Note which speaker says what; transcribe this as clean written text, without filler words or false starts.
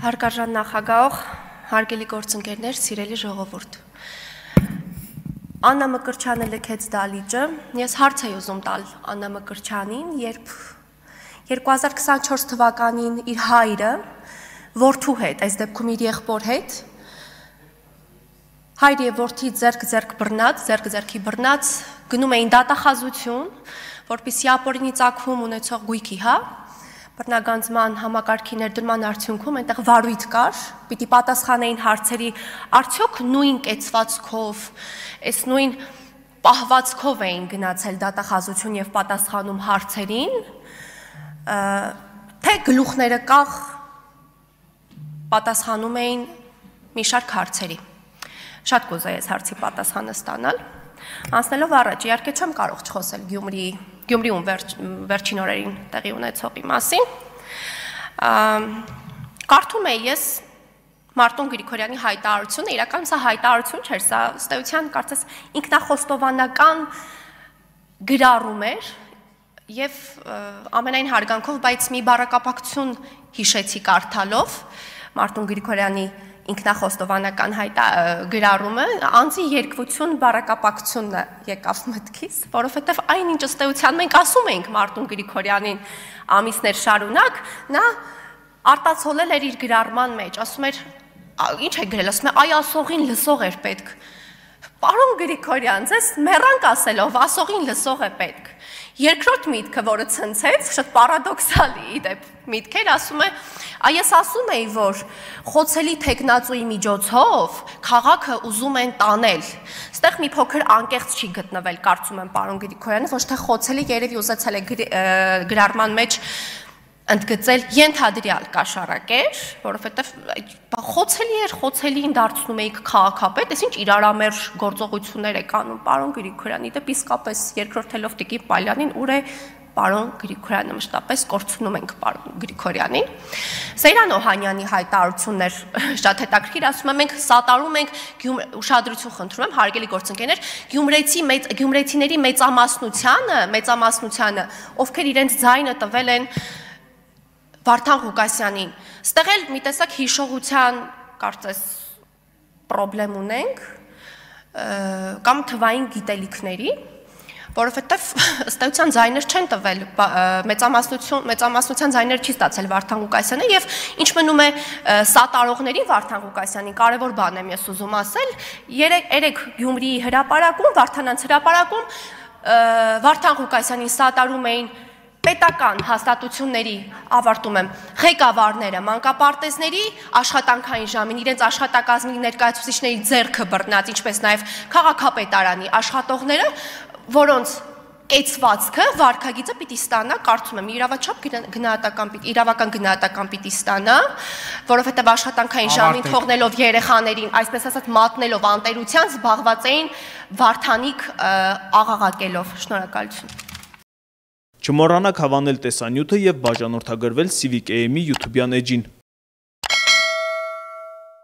Speaker 1: Հարգարժան նախագահող, հարգելի գործընկերներ, սիրելի ժողովուրդ։ Աննա Մկրտչյանը լքեց դալիճը, ես հարց էի ուզում տալ Աննա Մկրտչյանին, երբ 2024 թվականին իր հայրը որդու հետ, այս դեպքում իր եղբոր հետ, հայր եւ որդի ձեռք-ձեռքի բռնած գնում էին դատախազություն, որպեսզի ապօրինի ծագում ունեցող գույքի, բռնագանձման համակարգի ներդրման արդյունքում այնտեղ վարույթ կար, պիտի պատասխանեին հարցերի, արդյոք նույն կեցվածքով, այս նույն պահվածքով էին գնացել դատախազություն եւ պատասխանում հարցերին, թե գլուխները կախ պատասխանում էին մի շարք հարցերի։ Շատ կուզեի այս հարցի պատասխանը ստանալ։ Անցնելով առաջ, իհարկե չեմ կարող չխոսել Գյումրիում վերջին օրերին տեղի ունեցողի մասին։ Կարդում էի ես Մարտուն Գրիգորյանի հայտարարությունը, իրականում սա հայտարարություն չէր, սա ըստ էության կարծես ինքնախոստովանական գրառում էր եւ ամենայն հարգանքով, բայց մի բառակապակցություն հիշեցի կարդալով Մարտուն Գրիգորյանի ինքնախոստովանական գրառումը, անձի երկվություն բառակապակցությունն եկավ մտքիս, որովհետև այնինչ ըստ էության մենք ասում ենք Մարտուն Գրիգորյանին ամիսներ շարունակ, նա արտացոլել էր իր գրառման մեջ, ասում էր, ինչ է գրել, ասում է, այ ասողին լսող էր պետք։ Պարոն Գրիգորյան, ձեզ մեռանք ասելով, ասողին լսող է պետք։ Երկրորդ միտքը, որը ցնցեց, շատ պարադոքսալի իդեպ միտք էր, ասում է, ես ասում էի, որ խոցելի թեկնածուի միջոցով քաղաքը ուզում են տանել։ Ստեղ մի փոքր անկեղծ չի գտնվել, կարծում եմ պարոն Գրիգորյանը, ոչ թե խոցելի, երևի ուզեցել է գրառման մեջ ընդգծել ենթադրյալ կաշառակեր, որովհետև խոցելին դարձնում էիք քաղաքապետ, այս ինչ իրարամերժ գործողություններ եք անում, պարոն Գրիգորյանի, դեպ իսկապես երկրորդելով Տիկին Պալյանին, ուր է պարոն Գրիգորյանը, մշտապես կորցնում ենք պարոն Գրիգորյանին։ Սեյրան Օհանյանի հայտարարությունն էր շատ հետաքրքիր, ասում եմ, մենք սատարում ենք, ուշադրություն խնդրում եմ, հարգելի գործընկերներ, գյումրեցիների մեծամասնությանը, ովքեր իրենց ձայնը տվել են Վարդան Ղուկասյանին, ստեղ էլ մի տեսակ հիշողության կարծես պրոբլեմ ունենք, կամ թվային գիտելիքների, որովհետև ըստ էության ձայներ չեն տվել, մեծամասնության ձայներ չի ստացել Վարդան Ղուկասյանը եւ ինչ մնում է սատարողների Վարդան Ղուկասյանին, կարևոր բան եմ ես ուզում ասել, երեք Գյումրիի հրապարակում, Վարդանանց հրապարակում Վարդան Ղուկասյանին սատարում էին պետական հաստատությունների, ավարտում եմ, ղեկավարները, մանկապարտեզների աշխատանքային ժամին իրենց աշխատակազմի ներկայացուցիչների ձեռքը բռնած, ինչպես նաև քաղաքապետարանի աշխատողները, որոնց կեցվածքը, վարքագիծը պիտի ստանա, կարծում եմ, իրավական գնահատական պիտի ստանա, որովհետև աշխատանքային ժամին թողնելով երեխաներին, այսպես ասած մատնելով անտերության, զբաղված էին Վարդանիկ աղաղակելով։ Շնորհակալություն։
Speaker 2: Չմոռանաք հավանել տեսանյութը և բաժանորդագրվել Civic AM-ի YouTube-յան էջին։